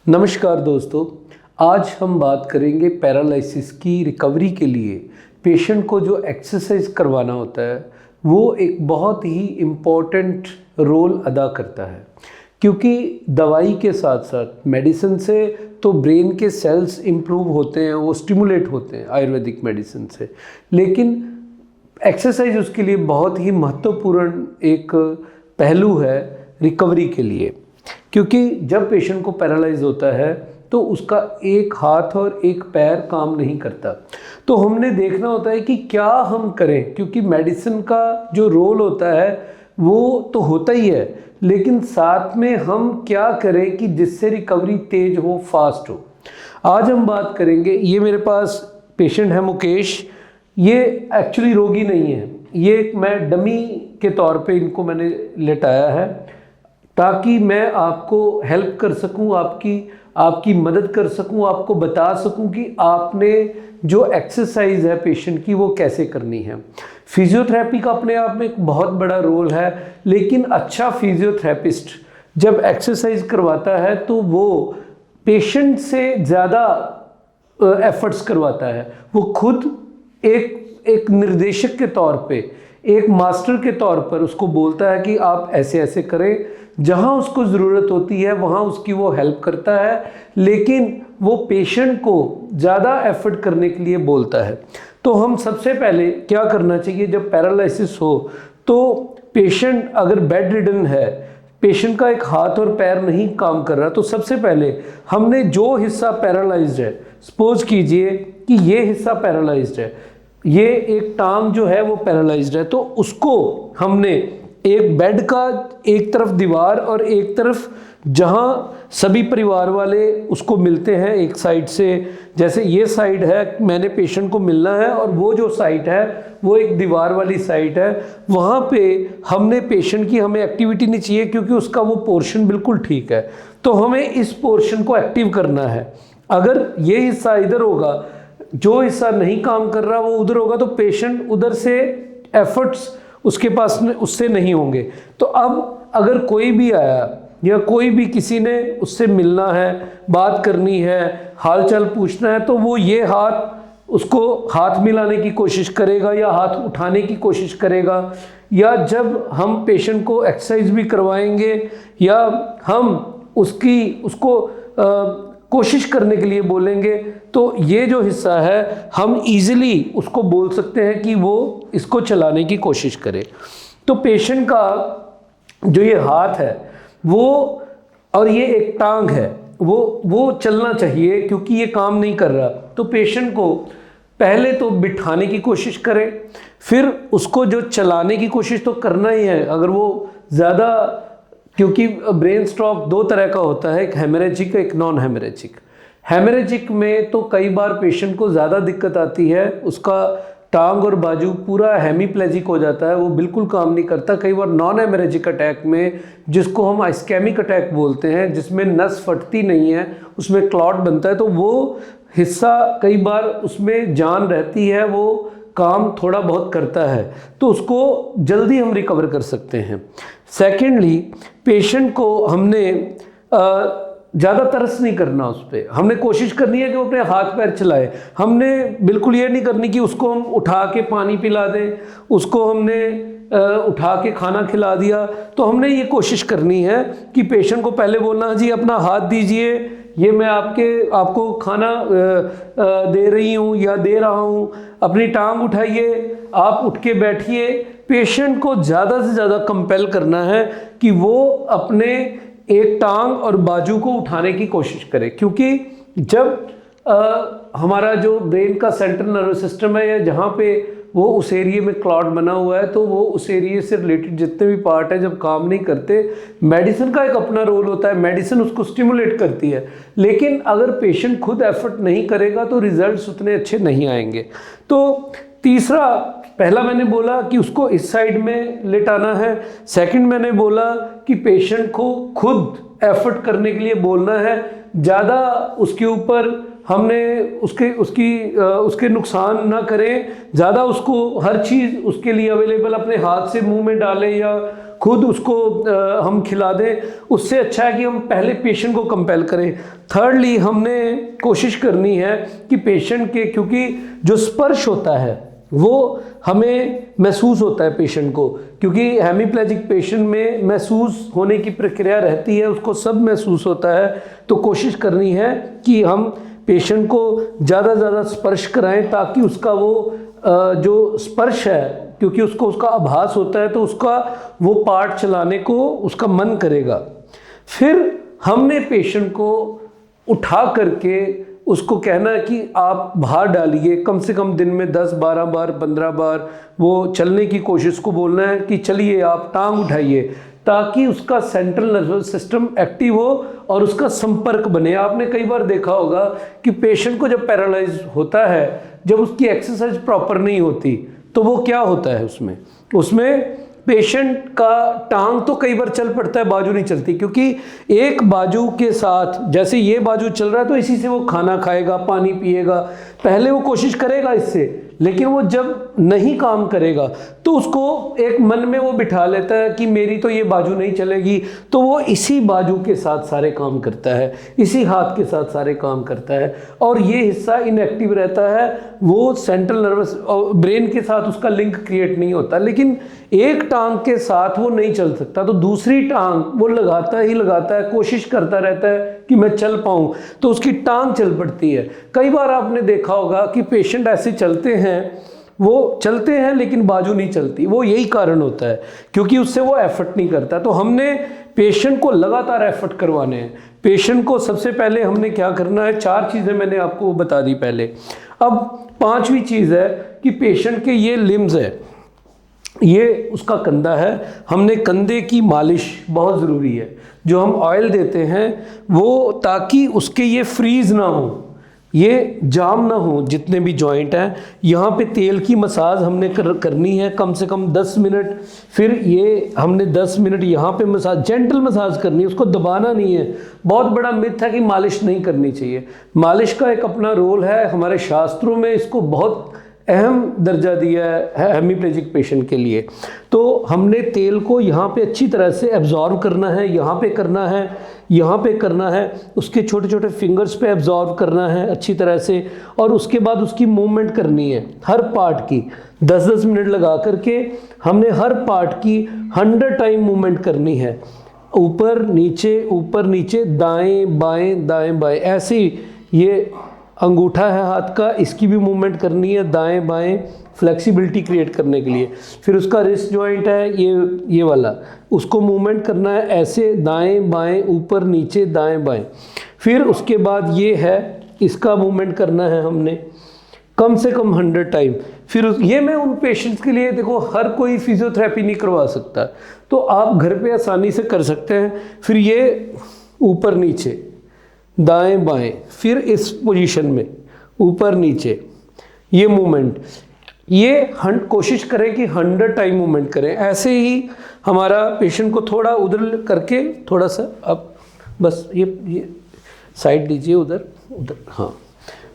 नमस्कार दोस्तों, आज हम बात करेंगे पैरालिसिस की रिकवरी के लिए पेशेंट को जो एक्सरसाइज करवाना होता है वो एक बहुत ही इम्पॉर्टेंट रोल अदा करता है। क्योंकि दवाई के साथ साथ मेडिसिन से तो ब्रेन के सेल्स इम्प्रूव होते हैं, वो स्टिमुलेट होते हैं आयुर्वेदिक मेडिसिन से, लेकिन एक्सरसाइज उसके लिए बहुत ही महत्वपूर्ण एक पहलू है रिकवरी के लिए। क्योंकि जब पेशेंट को पैरालाइज होता है तो उसका एक हाथ और एक पैर काम नहीं करता, तो हमने देखना होता है कि क्या हम करें। क्योंकि मेडिसिन का जो रोल होता है वो तो होता ही है, लेकिन साथ में हम क्या करें कि जिससे रिकवरी तेज हो, फास्ट हो। आज हम बात करेंगे, ये मेरे पास पेशेंट है मुकेश। ये एक्चुअली रोगी नहीं है, ये मैं डमी के तौर पे इनको मैंने लेटाया है ताकि मैं आपको हेल्प कर सकूं, आपकी मदद कर सकूं, आपको बता सकूं कि आपने जो एक्सरसाइज है पेशेंट की वो कैसे करनी है। फिजियोथेरेपी का अपने आप में एक बहुत बड़ा रोल है, लेकिन अच्छा फिजियोथेरेपिस्ट जब एक्सरसाइज करवाता है तो वो पेशेंट से ज़्यादा एफर्ट्स करवाता है। वो खुद एक निर्देशक के तौर पे, एक मास्टर के तौर पर उसको बोलता है कि आप ऐसे ऐसे करें। जहाँ उसको ज़रूरत होती है वहाँ उसकी वो हेल्प करता है, लेकिन वो पेशेंट को ज़्यादा एफर्ट करने के लिए बोलता है। तो हम सबसे पहले क्या करना चाहिए, जब पैरालिसिस हो तो पेशेंट अगर बेड रिडन है, पेशेंट का एक हाथ और पैर नहीं काम कर रहा, तो सबसे पहले हमने जो हिस्सा पैरालाइज्ड है, सपोज कीजिए कि ये हिस्सा पैरालाइज्ड है, ये एक टांग जो है वो पैरालाइज्ड है, तो उसको हमने एक बेड का एक तरफ दीवार और एक तरफ जहां सभी परिवार वाले उसको मिलते हैं एक साइड से, जैसे ये साइड है मैंने पेशेंट को मिलना है और वो जो साइड है वो एक दीवार वाली साइड है, वहाँ पे हमने पेशेंट की हमें एक्टिविटी नहीं चाहिए क्योंकि उसका वो पोर्शन बिल्कुल ठीक है, तो हमें इस पोर्शन को एक्टिव करना है। अगर ये हिस्सा इधर होगा, जो हिस्सा नहीं काम कर रहा वो उधर होगा, तो पेशेंट उधर से एफर्ट्स उसके पास उससे नहीं होंगे। तो अब अगर कोई भी आया या कोई भी किसी ने उससे मिलना है, बात करनी है, हालचाल पूछना है, तो वो ये हाथ उसको हाथ मिलाने की कोशिश करेगा या हाथ उठाने की कोशिश करेगा। या जब हम पेशेंट को एक्सरसाइज भी करवाएंगे या हम उसको कोशिश करने के लिए बोलेंगे, तो ये जो हिस्सा है हम इजीली उसको बोल सकते हैं कि वो इसको चलाने की कोशिश करे। तो पेशेंट का जो ये हाथ है वो और ये एक टांग है वो चलना चाहिए, क्योंकि ये काम नहीं कर रहा। तो पेशेंट को पहले तो बिठाने की कोशिश करें, फिर उसको जो चलाने की कोशिश तो करना ही है। अगर वो ज़्यादा, क्योंकि ब्रेन स्ट्रोक दो तरह का होता है, एक हेमरेजिक एक नॉन हेमरेजिक। हेमरेजिक में तो कई बार पेशेंट को ज़्यादा दिक्कत आती है, उसका टांग और बाजू पूरा हेमीप्लेजिक हो जाता है, वो बिल्कुल काम नहीं करता। कई बार नॉन हेमरेजिक अटैक में, जिसको हम आइस्केमिक अटैक बोलते हैं, जिसमें नस फटती नहीं है, उसमें क्लॉट बनता है, तो वो हिस्सा कई बार उसमें जान रहती है, वो काम थोड़ा बहुत करता है, तो उसको जल्दी हम रिकवर कर सकते हैं। सेकेंडली, पेशेंट को हमने ज़्यादा तरस नहीं करना उस पर, हमने कोशिश करनी है कि वो अपने हाथ पैर चलाए। हमने बिल्कुल ये नहीं करनी कि उसको हम उठा के पानी पिला दें, उसको हमने उठा के खाना खिला दिया। तो हमने ये कोशिश करनी है कि पेशेंट को पहले बोलना, जी अपना हाथ दीजिए, ये मैं आपको खाना दे रही हूँ या दे रहा हूँ, अपनी टांग उठाइए, आप उठ के बैठिए। पेशेंट को ज़्यादा से ज़्यादा कंपेल करना है कि वो अपने एक टांग और बाजू को उठाने की कोशिश करे, क्योंकि जब हमारा जो ब्रेन का सेंट्रल नर्वस सिस्टम है या जहाँ पे वो उस एरिया में क्लॉट बना हुआ है, तो वो उस एरिया से रिलेटेड जितने भी पार्ट है जब काम नहीं करते, मेडिसिन का एक अपना रोल होता है, मेडिसिन उसको स्टिमुलेट करती है, लेकिन अगर पेशेंट खुद एफर्ट नहीं करेगा तो रिजल्ट्स उतने अच्छे नहीं आएंगे। तो तीसरा, पहला मैंने बोला कि उसको इस साइड में लेटाना है। सेकंड मैंने बोला कि पेशेंट को खुद एफर्ट करने के लिए बोलना है, ज़्यादा उसके ऊपर हमने उसके नुकसान ना करें, ज़्यादा उसको हर चीज़ उसके लिए अवेलेबल अपने हाथ से मुंह में डालें या खुद उसको हम खिला दें, उससे अच्छा है कि हम पहले पेशेंट को कंपेल करें। थर्डली, हमने कोशिश करनी है कि पेशेंट के, क्योंकि जो स्पर्श होता है वो हमें महसूस होता है पेशेंट को, क्योंकि हेमीप्लेजिक पेशेंट में महसूस होने की प्रक्रिया रहती है, उसको सब महसूस होता है। तो कोशिश करनी है कि हम पेशेंट को ज़्यादा से ज़्यादा स्पर्श कराएं, ताकि उसका वो जो स्पर्श है, क्योंकि उसको उसका आभास होता है तो उसका वो पार्ट चलाने को उसका मन करेगा। फिर हमने पेशेंट को उठा करके उसको कहना है कि आप बाहर डालिए, कम से कम दिन में 10-12 बार 15 बार वो चलने की कोशिश को बोलना है कि चलिए आप टांग उठाइए, ताकि उसका सेंट्रल नर्वस सिस्टम एक्टिव हो और उसका संपर्क बने। आपने कई बार देखा होगा कि पेशेंट को जब पैरालाइज होता है, जब उसकी एक्सरसाइज प्रॉपर नहीं होती, तो वो क्या होता है उसमें पेशेंट का टांग तो कई बार चल पड़ता है, बाजू नहीं चलती, क्योंकि एक बाजू के साथ, जैसे ये बाजू चल रहा है तो इसी से वो खाना खाएगा, पानी पिएगा, पहले वो कोशिश करेगा इससे, लेकिन वो जब नहीं काम करेगा तो उसको एक मन में वो बिठा लेता है कि मेरी तो ये बाजू नहीं चलेगी, तो वो इसी बाजू के साथ सारे काम करता है, इसी हाथ के साथ सारे काम करता है, और ये हिस्सा इनएक्टिव रहता है, वो सेंट्रल नर्वस और ब्रेन के साथ उसका लिंक क्रिएट नहीं होता। लेकिन एक टांग के साथ वो नहीं चल सकता, तो दूसरी टांग वो लगाता है, कोशिश करता रहता है कि मैं चल पाऊँ, तो उसकी टांग चल पड़ती है। कई बार आपने देखा होगा कि पेशेंट ऐसे चलते हैं, वो चलते हैं लेकिन बाजू नहीं चलती, वो यही कारण होता है, क्योंकि उससे वो एफर्ट नहीं करता। तो हमने पेशेंट को लगातार एफर्ट करवाने हैं। पेशेंट को सबसे पहले हमने क्या करना है, 4 चीज़ें मैंने आपको बता दी पहले। अब 5वीं चीज़ है कि पेशेंट के ये लिम्स है, ये उसका कंधा है, हमने कंधे की मालिश बहुत ज़रूरी है। जो हम ऑयल देते हैं वो, ताकि उसके ये फ्रीज ना हो, ये जाम ना हो, जितने भी जॉइंट हैं, यहाँ पे तेल की मसाज हमने करनी है कम से कम 10 मिनट। फिर ये हमने 10 मिनट यहाँ पे मसाज, जेंटल मसाज करनी है, उसको दबाना नहीं है। बहुत बड़ा मिथ है कि मालिश नहीं करनी चाहिए। मालिश का एक अपना रोल है, हमारे शास्त्रों में इसको बहुत अहम दर्जा दिया है हेमीप्लेजिक पेशेंट के लिए। तो हमने तेल को यहाँ पे अच्छी तरह से एब्जॉर्व करना है, यहाँ पे करना है, यहाँ पे करना है, उसके छोटे छोटे फिंगर्स पे एब्जॉर्व करना है अच्छी तरह से, और उसके बाद उसकी मूवमेंट करनी है हर पार्ट की। 10-10 मिनट लगा करके हमने हर पार्ट की 100 टाइम मूवमेंट करनी है, ऊपर नीचे, दाएं बाएं, ऐसे ही ये अंगूठा है हाथ का, इसकी भी मूवमेंट करनी है दाएं बाएं, फ्लेक्सिबिलिटी क्रिएट करने के लिए। फिर उसका रिस्ट जॉइंट है ये वाला, उसको मूवमेंट करना है ऐसे, दाएं बाएं, ऊपर नीचे, दाएं बाएं। फिर उसके बाद ये है, इसका मूवमेंट करना है हमने कम से कम 100 टाइम। फिर ये मैं उन पेशेंट्स के लिए, देखो हर कोई फिजियोथेरेपी नहीं करवा सकता, तो आप घर पे आसानी से कर सकते हैं। फिर ये ऊपर नीचे, दाएं बाएं, फिर इस पोजीशन में ऊपर नीचे, ये मूवमेंट, ये कोशिश करें कि 100 टाइम मूवमेंट करें। ऐसे ही हमारा पेशेंट को थोड़ा उधर करके, थोड़ा सा अब बस ये साइड दीजिए, उधर, हाँ।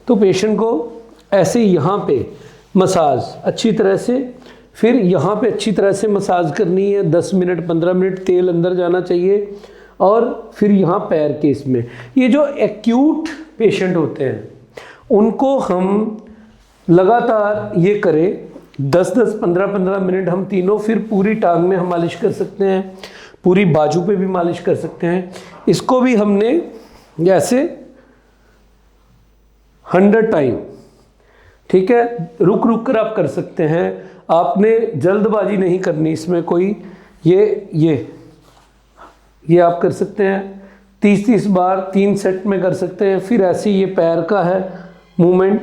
तो पेशेंट को ऐसे यहाँ पे मसाज अच्छी तरह से, फिर यहाँ पे अच्छी तरह से मसाज करनी है 10 मिनट 15 मिनट, तेल अंदर जाना चाहिए। और फिर यहाँ पैर के इसमें, ये जो एक्यूट पेशेंट होते हैं उनको हम लगातार ये करें 10-10 15-15 मिनट हम तीनों। फिर पूरी टांग में हम मालिश कर सकते हैं, पूरी बाजू पे भी मालिश कर सकते हैं। इसको भी हमने जैसे 100 टाइम, ठीक है, रुक रुक कर आप कर सकते हैं, आपने जल्दबाजी नहीं करनी इसमें कोई। ये आप कर सकते हैं 30-30 बार 3 सेट में कर सकते हैं। फिर ऐसे ये पैर का है मूवमेंट,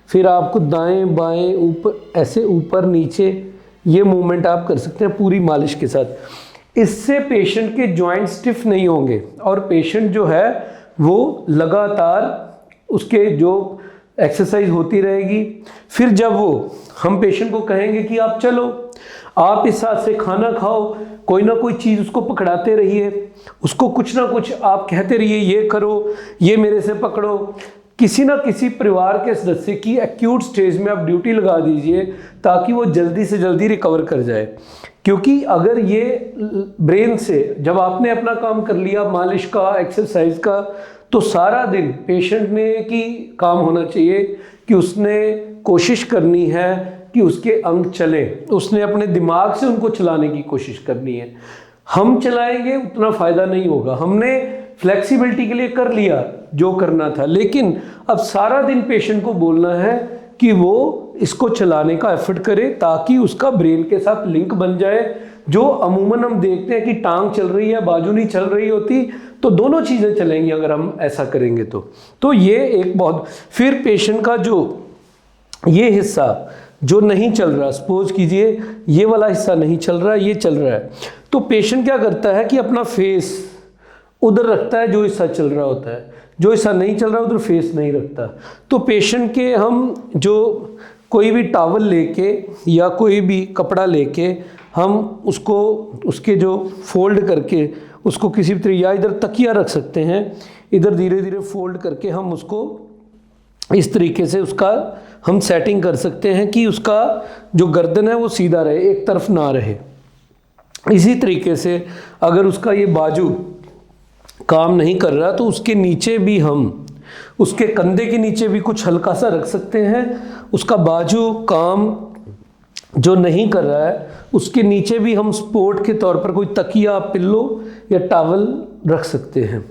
फिर आपको दाएं बाएं, ऊपर, ऐसे ऊपर नीचे, ये मूवमेंट आप कर सकते हैं पूरी मालिश के साथ। इससे पेशेंट के जॉइंट स्टिफ नहीं होंगे और पेशेंट जो है वो लगातार उसके जो एक्सरसाइज होती रहेगी। फिर जब हम पेशेंट को कहेंगे कि आप चलो, आप इस हाथ से खाना खाओ, कोई ना कोई चीज़ उसको पकड़ाते रहिए, उसको कुछ ना कुछ आप कहते रहिए, ये करो, ये मेरे से पकड़ो, किसी ना किसी परिवार के सदस्य की एक्यूट स्टेज में आप ड्यूटी लगा दीजिए ताकि वो जल्दी से जल्दी रिकवर कर जाए। क्योंकि अगर ये ब्रेन से जब आपने अपना काम कर लिया मालिश का, एक्सरसाइज का, तो सारा दिन पेशेंट ने की काम होना चाहिए कि उसने कोशिश करनी है कि उसके अंग चले, उसने अपने दिमाग से उनको चलाने की कोशिश करनी है। हम चलाएंगे उतना फ़ायदा नहीं होगा। हमने फ्लेक्सिबिलिटी के लिए कर लिया जो करना था, लेकिन अब सारा दिन पेशेंट को बोलना है कि वो इसको चलाने का एफर्ट करे ताकि उसका ब्रेन के साथ लिंक बन जाए। जो अमूमन हम देखते हैं कि टांग चल रही है, बाजू नहीं चल रही होती, तो दोनों चीज़ें चलेंगी अगर हम ऐसा करेंगे तो ये एक बहुत। फिर पेशेंट का जो ये हिस्सा जो नहीं चल रहा, सपोज कीजिए ये वाला हिस्सा नहीं चल रहा, ये चल रहा है, तो पेशेंट क्या करता है कि अपना फेस उधर रखता है जो हिस्सा चल रहा होता है, जो हिस्सा नहीं चल रहा उधर फेस नहीं रखता। तो पेशेंट के हम जो कोई भी टॉवल लेके या कोई भी कपड़ा लेके हम उसको उसके जो फोल्ड करके उसको किसी भी तरह, या इधर तकिया रख सकते हैं, इधर धीरे धीरे फोल्ड करके हम उसको इस तरीके से उसका हम सेटिंग कर सकते हैं कि उसका जो गर्दन है वो सीधा रहे, एक तरफ ना रहे। इसी तरीके से अगर उसका ये बाजू काम नहीं कर रहा तो उसके नीचे भी हम, उसके कंधे के नीचे भी कुछ हल्का सा रख सकते हैं। उसका बाजू काम जो नहीं कर रहा है उसके नीचे भी हम सपोर्ट के तौर पर कोई तकिया, पिल्लो या टॉवल रख सकते हैं।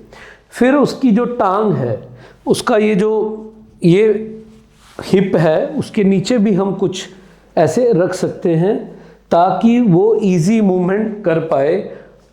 फिर उसकी जो टांग है, उसका ये हिप है, उसके नीचे भी हम कुछ ऐसे रख सकते हैं ताकि वो इजी मूवमेंट कर पाए।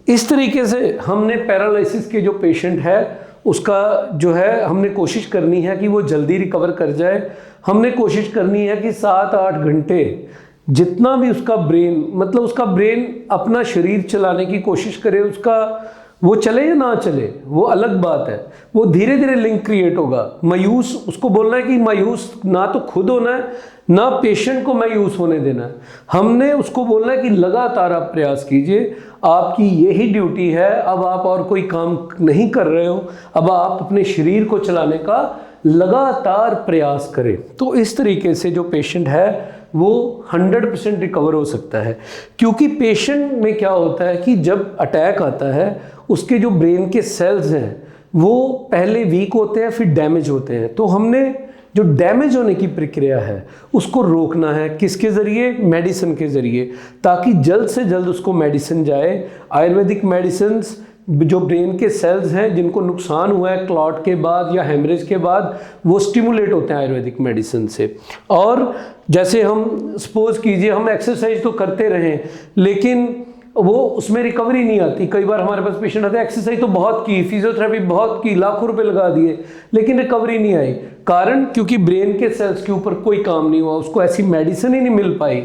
इस तरीके से हमने पैरालिसिस के जो पेशेंट है उसका जो है हमने कोशिश करनी है कि वो जल्दी रिकवर कर जाए। हमने कोशिश करनी है कि 7-8 घंटे जितना भी उसका ब्रेन, मतलब उसका ब्रेन अपना शरीर चलाने की कोशिश करे, उसका वो चले या ना चले वो अलग बात है, वो धीरे धीरे लिंक क्रिएट होगा। मायूस उसको बोलना है कि मायूस ना तो खुद होना है ना पेशेंट को मायूस होने देना है। हमने उसको बोलना है कि लगातार आप प्रयास कीजिए, आपकी यही ड्यूटी है, अब आप और कोई काम नहीं कर रहे हो, अब आप अपने शरीर को चलाने का लगातार प्रयास करें। तो इस तरीके से जो पेशेंट है वो 100% रिकवर हो सकता है। क्योंकि पेशेंट में क्या होता है कि जब अटैक आता है उसके जो ब्रेन के सेल्स हैं वो पहले वीक होते हैं, फिर डैमेज होते हैं। तो हमने जो डैमेज होने की प्रक्रिया है उसको रोकना है, किसके ज़रिए? मेडिसिन के ज़रिए, ताकि जल्द से जल्द उसको मेडिसिन जाए। आयुर्वेदिक मेडिसिन जो ब्रेन के सेल्स हैं जिनको नुकसान हुआ है क्लॉट के बाद या हेमरेज के बाद, वो स्टिमुलेट होते हैं आयुर्वेदिक मेडिसिन से। और जैसे हम सपोज कीजिए हम एक्सरसाइज तो करते रहें लेकिन वो उसमें रिकवरी नहीं आती। कई बार हमारे पास पेशेंट आते हैं एक्सरसाइज तो बहुत की, फिजियोथेरेपी बहुत की, लाखों रुपए लगा दिए, लेकिन रिकवरी नहीं आई। कारण क्योंकि ब्रेन के सेल्स के ऊपर कोई काम नहीं हुआ, उसको ऐसी मेडिसिन ही नहीं मिल पाई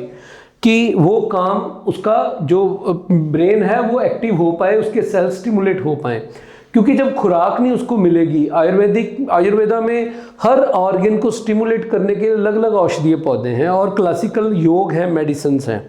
कि वो काम, उसका जो ब्रेन है वो एक्टिव हो पाए, उसके सेल्स स्टिमुलेट हो पाए। क्योंकि जब खुराक नहीं उसको मिलेगी, आयुर्वेदा में हर ऑर्गन को स्टिमुलेट करने के अलग अलग औषधीय पौधे हैं और क्लासिकल योग है, मेडिसिन्स हैं,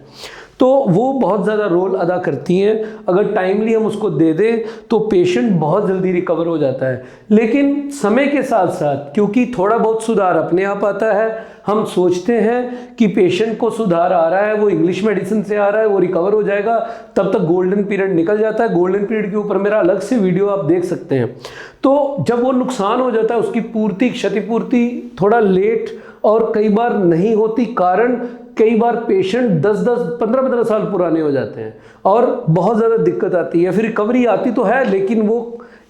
तो वो बहुत ज़्यादा रोल अदा करती हैं। अगर टाइमली हम उसको दे दें तो पेशेंट बहुत जल्दी रिकवर हो जाता है। लेकिन समय के साथ साथ क्योंकि थोड़ा बहुत सुधार अपने आप आता है, हम सोचते हैं कि पेशेंट को सुधार आ रहा है, वो इंग्लिश मेडिसिन से आ रहा है, वो रिकवर हो जाएगा, तब तक गोल्डन पीरियड निकल जाता है। गोल्डन पीरियड के ऊपर मेरा अलग से वीडियो आप देख सकते हैं। तो जब वो नुकसान हो जाता है उसकी पूर्ति, क्षतिपूर्ति थोड़ा लेट और कई बार नहीं होती। कारण कई बार पेशेंट 10-10, 15-15 साल पुराने हो जाते हैं और बहुत ज़्यादा दिक्कत आती है। फिर रिकवरी आती तो है लेकिन वो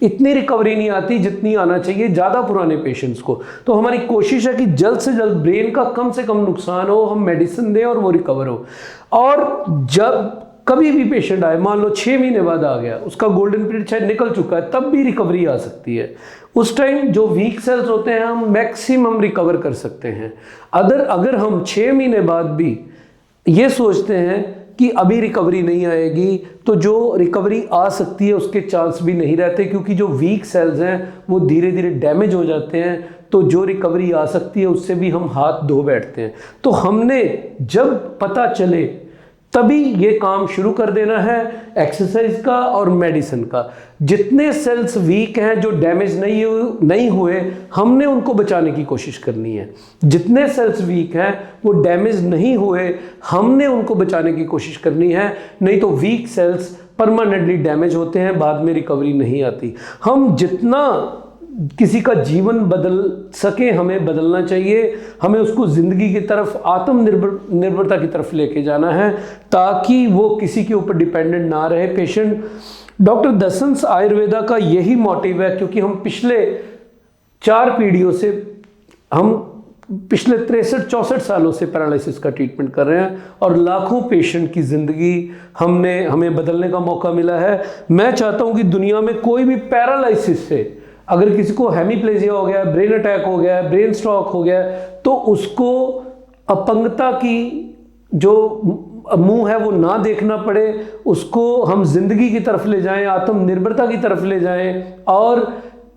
इतनी रिकवरी नहीं आती जितनी आना चाहिए ज़्यादा पुराने पेशेंट्स को। तो हमारी कोशिश है कि जल्द से जल्द ब्रेन का कम से कम नुकसान हो, हम मेडिसिन दें और वो रिकवर हो। और जब कभी भी पेशेंट आए, मान लो 6 महीने बाद आ गया, उसका गोल्डन पीरियड शायद निकल चुका है, तब भी रिकवरी आ सकती है। उस टाइम जो वीक सेल्स होते हैं हम मैक्सिमम रिकवर कर सकते हैं। अगर हम 6 महीने बाद भी ये सोचते हैं कि अभी रिकवरी नहीं आएगी, तो जो रिकवरी आ सकती है उसके चांस भी नहीं रहते, क्योंकि जो वीक सेल्स हैं वो धीरे धीरे डैमेज हो जाते हैं। तो जो रिकवरी आ सकती है उससे भी हम हाथ धो बैठते हैं। तो हमने जब पता चले तभी ये काम शुरू कर देना है एक्सरसाइज का और मेडिसिन का। जितने सेल्स वीक हैं, जो डैमेज नहीं हुए, हमने उनको बचाने की कोशिश करनी है। जितने सेल्स वीक हैं वो डैमेज नहीं हुए, हमने उनको बचाने की कोशिश करनी है। नहीं तो वीक सेल्स परमानेंटली डैमेज होते हैं, बाद में रिकवरी नहीं आती। हम जितना किसी का जीवन बदल सके हमें बदलना चाहिए। हमें उसको ज़िंदगी की तरफ, आत्मनिर्भरता की तरफ लेके जाना है, ताकि वो किसी के ऊपर डिपेंडेंट ना रहे पेशेंट। डॉक्टर दसन्स आयुर्वेदा का यही मोटिव है, क्योंकि हम पिछले 4 पीढ़ियों से, हम पिछले 63-64 सालों से पैरालिसिस का ट्रीटमेंट कर रहे हैं और लाखों पेशेंट की ज़िंदगी हमें बदलने का मौका मिला है। मैं चाहता हूँ कि दुनिया में कोई भी पैरालिसिस से, अगर किसी को हेमीप्लेजिया हो गया, ब्रेन अटैक हो गया, ब्रेन स्ट्रोक हो गया, तो उसको अपंगता की जो मुंह है वो ना देखना पड़े, उसको हम जिंदगी की तरफ ले जाएं, आत्मनिर्भरता की तरफ ले जाएं। और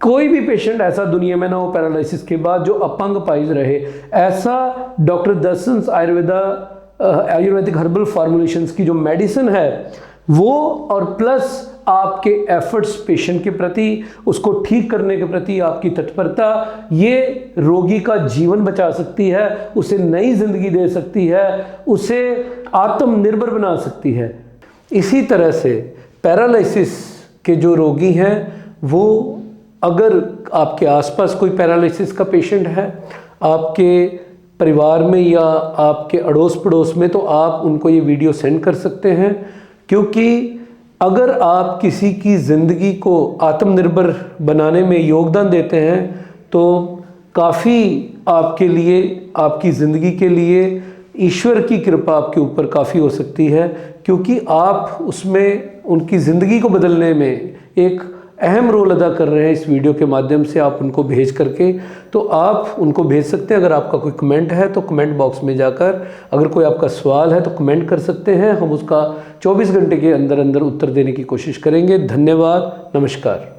कोई भी पेशेंट ऐसा दुनिया में ना हो पैरालिसिस के बाद जो अपंग पाइज रहे। ऐसा डॉक्टर दसन्स आयुर्वेदिक हर्बल फार्मुलेशंस की जो मेडिसिन है वो, और प्लस आपके एफर्ट्स पेशेंट के प्रति, उसको ठीक करने के प्रति आपकी तत्परता, ये रोगी का जीवन बचा सकती है, उसे नई जिंदगी दे सकती है, उसे आत्मनिर्भर बना सकती है। इसी तरह से पैरालिसिस के जो रोगी हैं, वो अगर आपके आसपास कोई पैरालिसिस का पेशेंट है, आपके परिवार में या आपके अड़ोस पड़ोस में, तो आप उनको ये वीडियो सेंड कर सकते हैं। क्योंकि अगर आप किसी की ज़िंदगी को आत्मनिर्भर बनाने में योगदान देते हैं तो काफ़ी आपके लिए, आपकी ज़िंदगी के लिए ईश्वर की कृपा आपके ऊपर काफ़ी हो सकती है, क्योंकि आप उसमें उनकी ज़िंदगी को बदलने में एक अहम रोल अदा कर रहे हैं। इस वीडियो के माध्यम से आप उनको भेज करके, तो आप उनको भेज सकते हैं। अगर आपका कोई कमेंट है तो कमेंट बॉक्स में जाकर, अगर कोई आपका सवाल है तो कमेंट कर सकते हैं। हम उसका 24 घंटे के अंदर अंदर उत्तर देने की कोशिश करेंगे। धन्यवाद, नमस्कार।